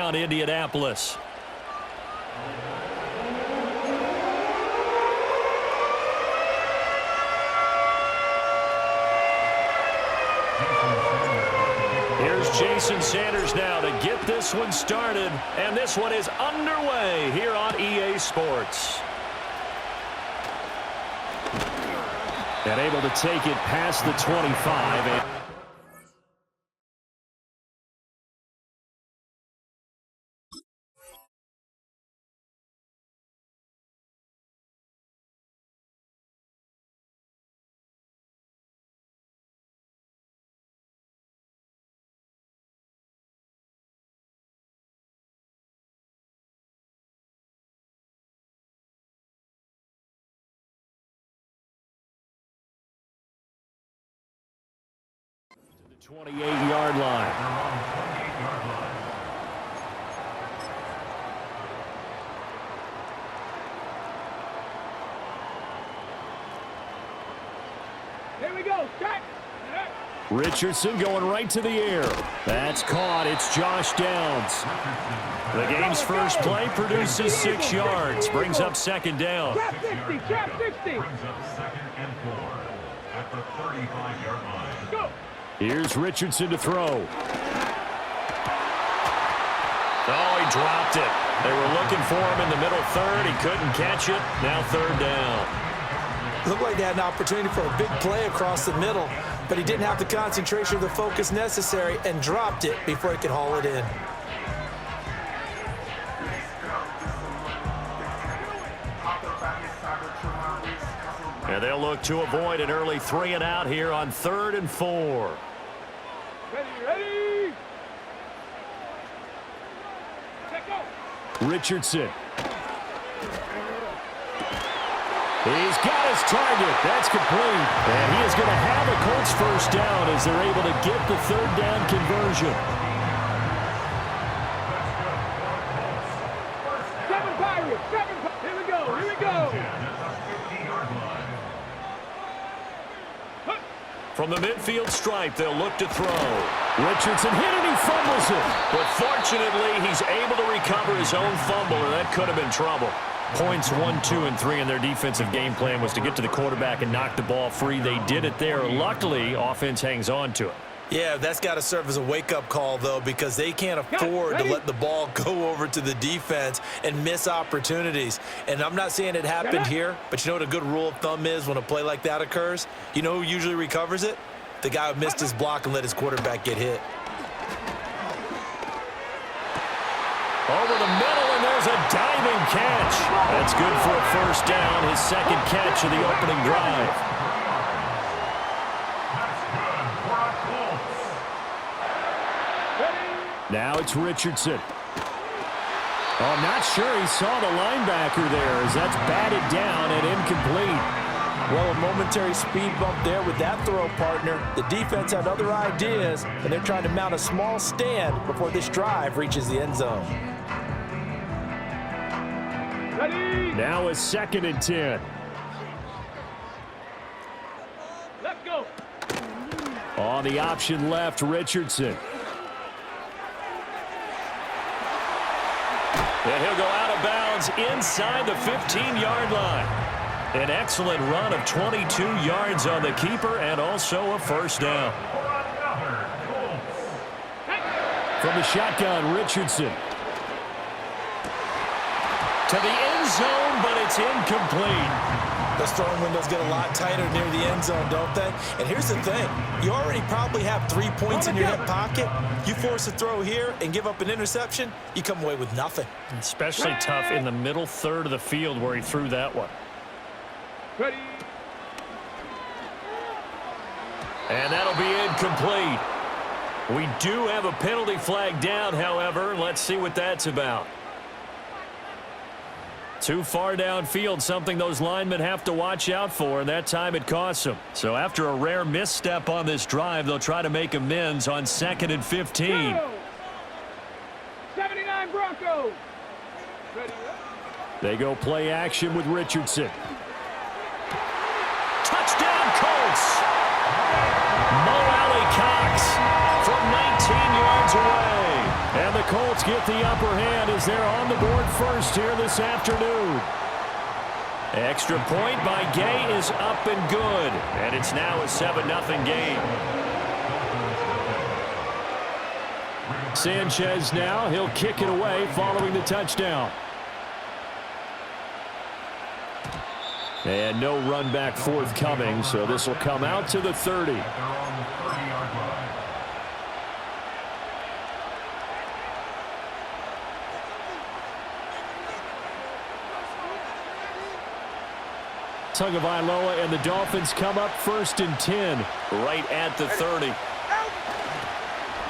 down, Indianapolis. Here's Jason Sanders now to get this one started, and this one is underway here on EA Sports. And able to take it past the 25. The 28-yard line. Here we go. Check. Richardson going right to the air. That's caught. It's Josh Downs. The game's first play produces 6 yards. Brings up second down. Trap 60. Trap 60. Brings up second and 4 at the 35-yard line. Go. Here's Richardson to throw. Oh, he dropped it. They were looking for him in the middle third. He couldn't catch it. Now third down. Looked like they had an opportunity for a big play across the middle, but he didn't have the concentration or the focus necessary and dropped it before he could haul it in. And they'll look to avoid an early 3 and out here on 3rd and 4. Ready. Check go. Richardson. He's got his target. That's complete. And he is going to have a Colts first down as they're able to get the third down conversion. 7 Pirates. 7 Pirates. Here we go. Here we go. From the midfield stripe, they'll look to throw. Richardson hit and he fumbles it. But fortunately, he's able to recover his own fumble, and that could have been trouble. Points 1, 2, and 3 in their defensive game plan was to get to the quarterback and knock the ball free. They did it there. Luckily, offense hangs on to it. Yeah, that's got to serve as a wake-up call, though, because they can't afford to let the ball go over to the defense and miss opportunities. And I'm not saying it happened here, but you know what a good rule of thumb is when a play like that occurs? You know who usually recovers it? The guy who missed his block and let his quarterback get hit. Over the middle, and there's a diving catch. That's good for a first down, his second catch of the opening drive. Now it's Richardson. Oh, I'm not sure he saw the linebacker there as that's batted down and incomplete. Well, a momentary speed bump there with that throw, partner. The defense had other ideas, and they're trying to mount a small stand before this drive reaches the end zone. Ready. Now a 2nd and 10. Let's go. On the option left, Richardson. And he'll go out of bounds inside the 15-yard line. An excellent run of 22 yards on the keeper and also a first down. From the shotgun, Richardson. To the end zone, but it's incomplete. Those throwing windows get a lot tighter near the end zone, don't they? And here's the thing. You already probably have 3 points in your hip pocket. You force a throw here and give up an interception, you come away with nothing. Especially tough in the middle third of the field where he threw that one. Ready. And that'll be incomplete. We do have a penalty flag down, however. Let's see what that's about. Too far downfield, something those linemen have to watch out for, and that time it costs them. So after a rare misstep on this drive, they'll try to make amends on 2nd and 15. 79 Broncos. Ready. They go play action with Richardson. Touchdown, Colts! Mo Alley Cox from 19 yards away. And the Colts Colts get the upper hand as they're on the board first here this afternoon. Extra point by Gay is up and good, and it's now a 7-0 game. Sanchez now, he'll kick it away following the touchdown. And no run back forthcoming, so this will come out to the 30. They're on the 30-yard line. Tagovailoa and the Dolphins come up 1st and 10, right at the 30.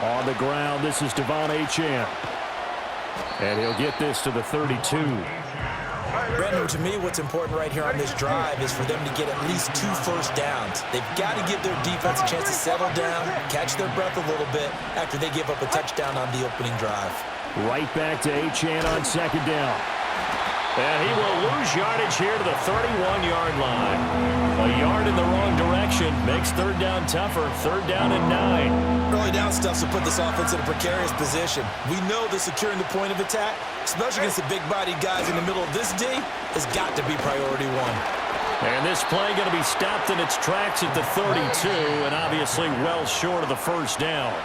On the ground, this is Devon Achane. And he'll get this to the 32. Brandon, to me, what's important right here on this drive is for them to get at least 2 first downs. They've got to give their defense a chance to settle down, catch their breath a little bit after they give up a touchdown on the opening drive. Right back to Achane on 2nd down. And he will lose yardage here to the 31-yard line. A yard in the wrong direction makes 3rd down tougher. 3rd down and 9. Early down stuff will put this offense in a precarious position. We know that securing the point of attack, especially against the big-bodied guys in the middle of this D, has got to be priority 1. And this play going to be stopped in its tracks at the 32, and obviously well short of the 1st down.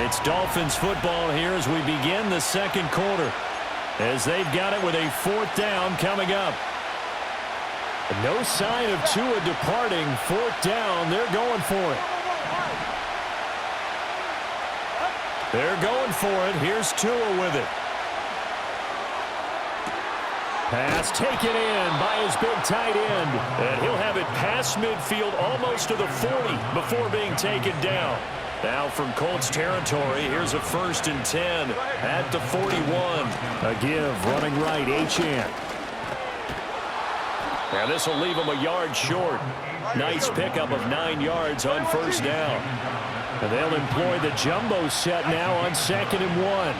It's Dolphins football here as we begin the 2nd quarter, as they've got it with a 4th down coming up. No sign of Tua departing. 4th down. They're going for it. They're going for it. Here's Tua with it. Pass taken in by his big tight end. And he'll have it past midfield almost to the 40 before being taken down. Now from Colts territory, here's a 1st and 10 at the 41. A give, running right, Achane. Now this will leave him a yard short. Nice pickup of 9 yards on 1st down. And they'll employ the jumbo set now on 2nd and 1.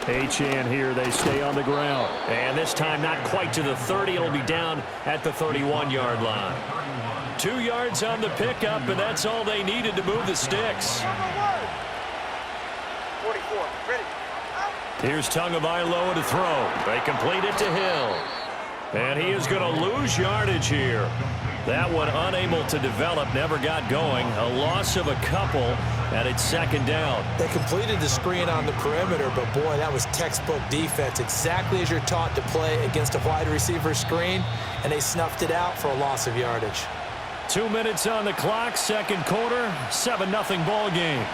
Achane here, they stay on the ground. And this time not quite to the 30. It'll be down at the 31-yard line. 2 yards on the pickup, and that's all they needed to move the sticks. 44, ready. Here's Tagovailoa to throw. They complete it to Hill. And he is going to lose yardage here. That one unable to develop, never got going. A loss of a couple, and it's 2nd down. They completed the screen on the perimeter, but boy, that was textbook defense. Exactly as you're taught to play against a wide receiver screen, and they snuffed it out for a loss of yardage. 2 minutes on the clock, 2nd quarter, 7-0 ball game.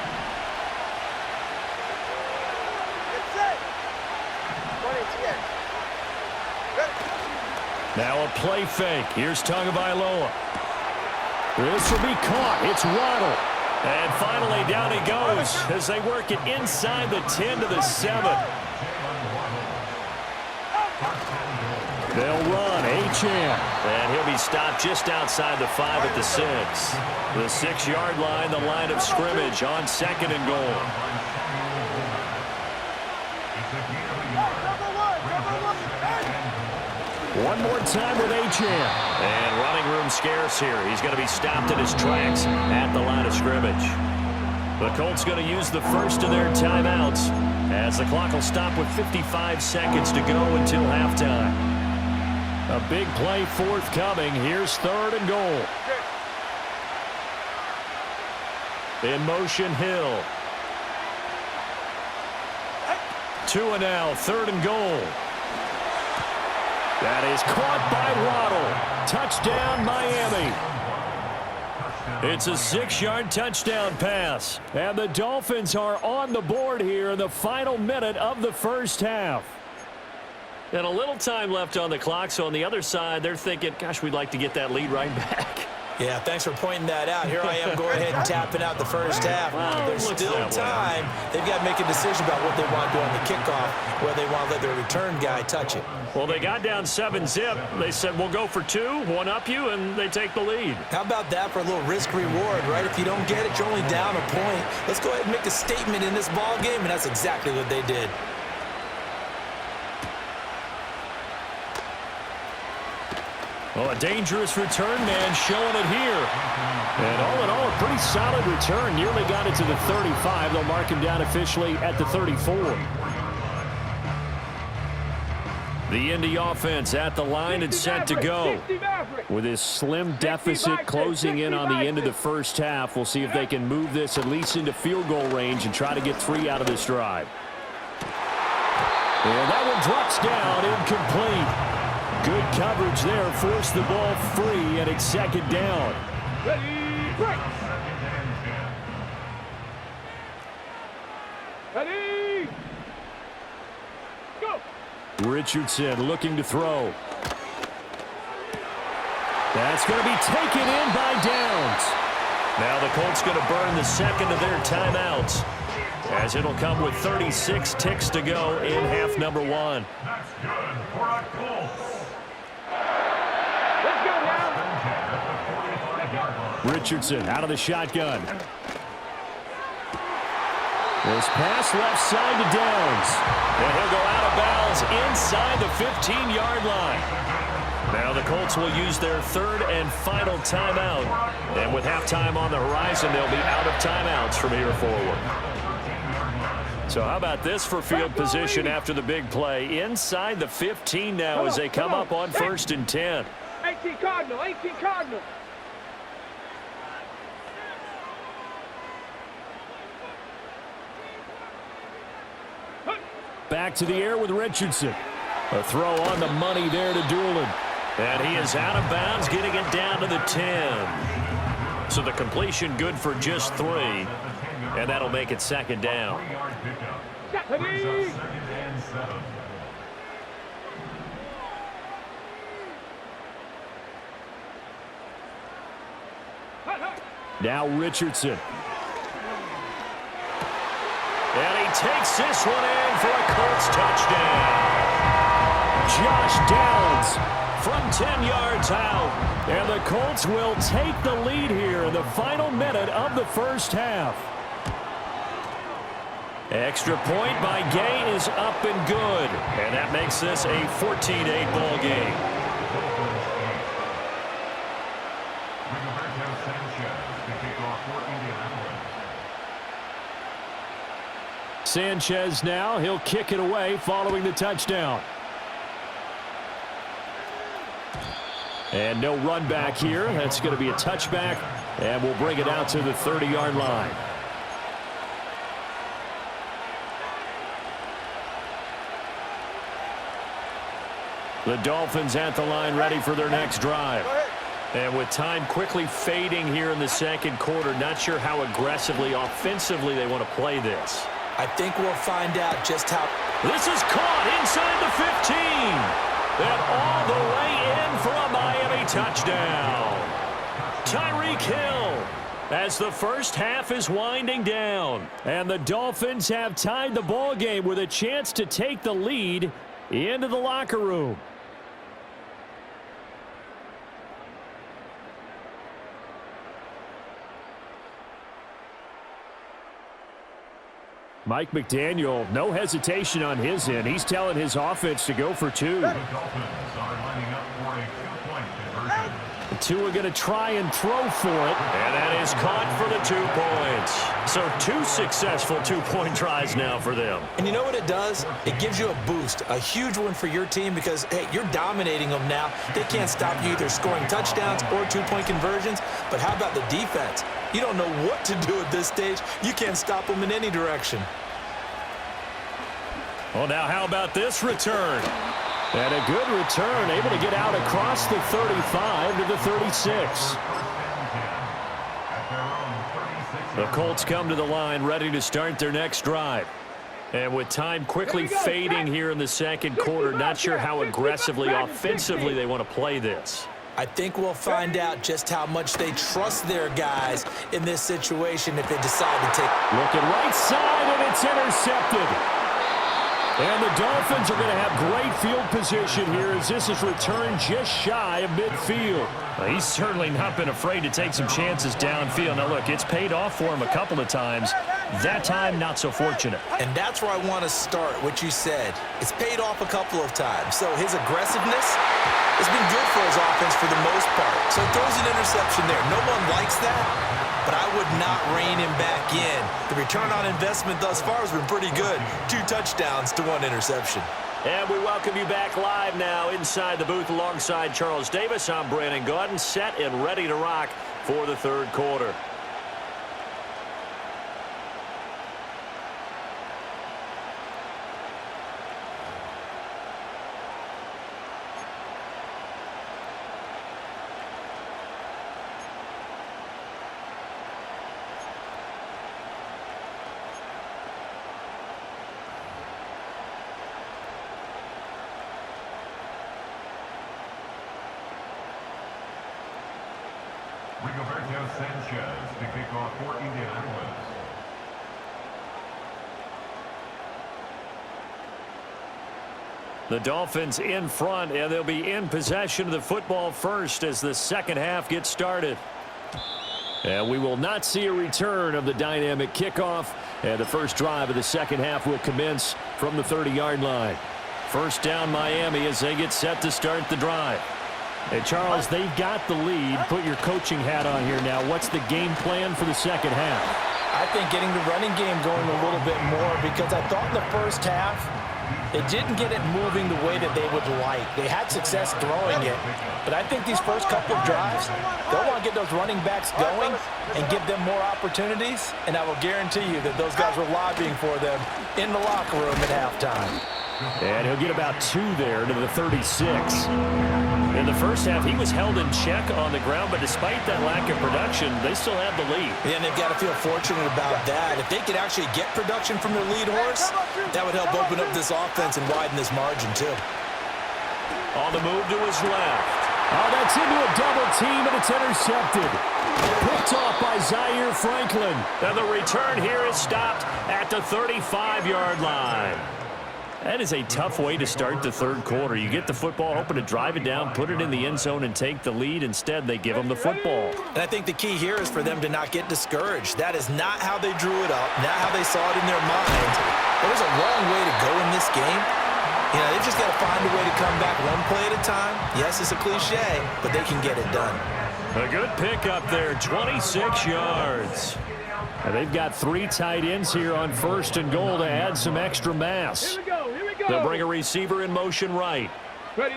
Now a play fake. Here's Tagovailoa. This will be caught. It's Waddle. And finally down he goes as they work it inside the 10 to the 7. They'll run. Achane. And he'll be stopped just outside the 5 at the 6. The 6-yard line, the line of scrimmage on 2nd and goal. One more time with Achane. And running room scarce here. He's going to be stopped in his tracks at the line of scrimmage. The Colts going to use the first of their timeouts as the clock will stop with 55 seconds to go until halftime. A big play forthcoming. Here's 3rd and goal. In motion, Hill. Tua now, 3rd and goal. That is caught by Waddle. Touchdown, Miami. It's a 6-yard touchdown pass. And the Dolphins are on the board here in the final minute of the 1st half. And a little time left on the clock, so on the other side, they're thinking, gosh, we'd like to get that lead right back. Yeah, thanks for pointing that out. Here I am going ahead and tapping out the first half. There's still time. They've got to make a decision about what they want to do on the kickoff, whether they want to let their return guy touch it. Well, they got down 7-zip. They said, we'll go for 2, one up you, and they take the lead. How about that for a little risk-reward, right? If you don't get it, you're only down a point. Let's go ahead and make a statement in this ball game, and that's exactly what they did. Well, a dangerous return man showing it here. And all in all, a pretty solid return. Nearly got it to the 35. They'll mark him down officially at the 34. The Indy offense at the line and set to go. With his slim deficit closing in on the end of the first half, we'll see if they can move this at least into field goal range and try to get 3 out of this drive. And that one drops down, incomplete. Good coverage there, forced the ball free, and it's second down. Ready, break. Ready, go. Richardson looking to throw. That's going to be taken in by Downs. Now the Colts going to burn the second of their timeouts, as it'll come with 36 ticks to go in half number 1. That's good for a Colts. Let's go now. Richardson out of the shotgun. This pass left side to Downs. And he'll go out of bounds inside the 15-yard line. Now the Colts will use their third and final timeout. And with halftime on the horizon, they'll be out of timeouts from here forward. So how about this for field position after the big play? Inside the 15 now as they come up on 1st and 10. 18 Cardinal, 18 Cardinal. Back to the air with Richardson. A throw on the money there to Doolin. And he is out of bounds, getting it down to the 10. So the completion good for just 3. And that'll make it second down. Ready. Now Richardson. And he takes this one in for a Colts touchdown. Josh Downs from 10 yards out. And the Colts will take the lead here in the final minute of the first half. Extra point by Gay is up and good. And that makes this a 14-8 ball game. Sanchez now, he'll kick it away following the touchdown. And no run back here. That's going to be a touchback, and we'll bring it out to the 30-yard line. The Dolphins at the line ready for their next drive. And with time quickly fading here in the second quarter, not sure how aggressively, offensively they want to play this. I think we'll find out just how. This is caught inside the 15. And all the way in for a Miami touchdown. Tyreek Hill as the first half is winding down. And the Dolphins have tied the ball game with a chance to take the lead into the locker room. Mike McDaniel, no hesitation on his end. He's telling his offense to go for 2. The Dolphins are lining up for a 2-point conversion. The 2 are going to try and throw for it. And that is caught for the 2 points. So 2 successful 2-point tries now for them. And you know what it does? It gives you a boost, a huge one for your team because, hey, you're dominating them now. They can't stop you either scoring touchdowns or 2-point conversions. But how about the defense? You don't know what to do at this stage. You can't stop them in any direction. Well, now how about this return? And a good return, able to get out across the 35 to the 36. The Colts come to the line ready to start their next drive. And with time quickly fading here in the second quarter, not sure how aggressively, offensively they want to play this. I think we'll find out just how much they trust their guys in this situation if they decide to take. Looking right side, and it's intercepted. And the Dolphins are going to have great field position here as this is returned just shy of midfield. Well, he's certainly not been afraid to take some chances downfield. Now, look, it's paid off for him a couple of times. That time, not so fortunate. And that's where I want to start, what you said. It's paid off a couple of times. So his aggressiveness has been good for his offense for the most part. So he throws an interception there. No one likes that, but I would not rein him back in. The return on investment thus far has been pretty good. 2 touchdowns to 1 interception. And we welcome you back live now inside the booth alongside Charles Davis. I'm Brandon Gaudin, set and ready to rock for the third quarter. Rigoberto Sanchez to kick off for Indianapolis. The Dolphins in front, and they'll be in possession of the football first as the second half gets started. And we will not see a return of the dynamic kickoff, and the first drive of the second half will commence from the 30-yard line. First down Miami as they get set to start the drive. Hey, Charles, they've got the lead. Put your coaching hat on here now. What's the game plan for the second half? I think getting the running game going a little bit more, because I thought in the first half they didn't get it moving the way that they would like. They had success throwing it, but I think these first couple of drives, they'll want to get those running backs going and give them more opportunities, and I will guarantee you that those guys were lobbying for them in the locker room at halftime. And he'll get about 2 there to the 36. In the first half, he was held in check on the ground, but despite that lack of production, they still have the lead. Yeah, and they've got to feel fortunate about that. If they could actually get production from their lead horse, that would help open up this offense and widen this margin, too. On the move to his left. Oh, that's into a double team, and it's intercepted. Picked off by Zaire Franklin. And the return here is stopped at the 35-yard line. That is a tough way to start the third quarter. You get the football, hoping to drive it down, put it in the end zone, and take the lead. Instead, they give them the football. And I think the key here is for them to not get discouraged. That is not how they drew it up, not how they saw it in their mind. There's a long way to go in this game. You know, they've just got to find a way to come back one play at a time. Yes, it's a cliche, but they can get it done. A good pickup there, 26 yards. And they've got 3 tight ends here on first and goal to add some extra mass. Here we go. Here we go. They'll bring a receiver in motion right. Ready.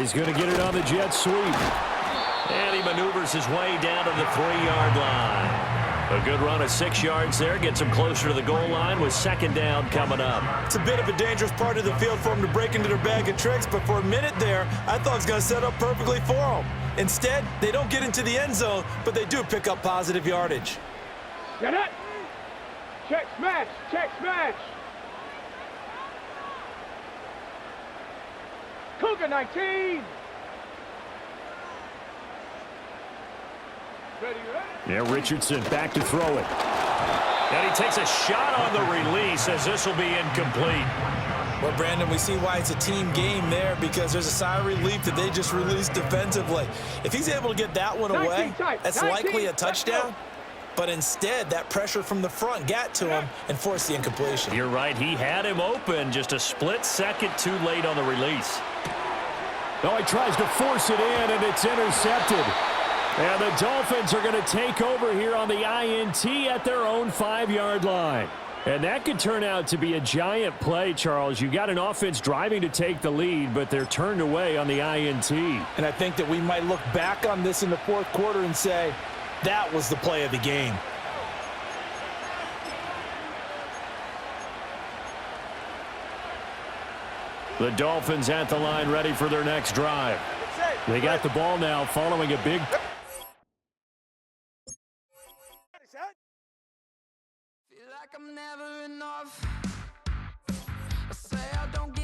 He's going to get it on the jet sweep. And he maneuvers his way down to the 3-yard line. A good run of 6 yards there. Gets him closer to the goal line with second down coming up. It's a bit of a dangerous part of the field for them to break into their bag of tricks, but for a minute there, I thought it was going to set up perfectly for them. Instead, they don't get into the end zone, but they do pick up positive yardage. Get it. Check smash. Check smash. Cougar 19. Ready, ready. Yeah, Richardson back to throw it. And he takes a shot on the release as this will be incomplete. Well, Brandon, we see why it's a team game there, because there's a sigh of relief that they just released defensively. If he's able to get that one away, that's likely a touchdown. But instead, that pressure from the front got to him and forced the incompletion. You're right. He had him open, just a split second too late on the release. No, he tries to force it in, and it's intercepted. And the Dolphins are going to take over here on the INT at their own 5-yard line. And that could turn out to be a giant play, Charles. You got an offense driving to take the lead, but they're turned away on the INT. And I think that we might look back on this in the fourth quarter and say, that was the play of the game. The Dolphins at the line ready for their next drive. They got the ball now following a big... Feel like I'm never enough. I say I don't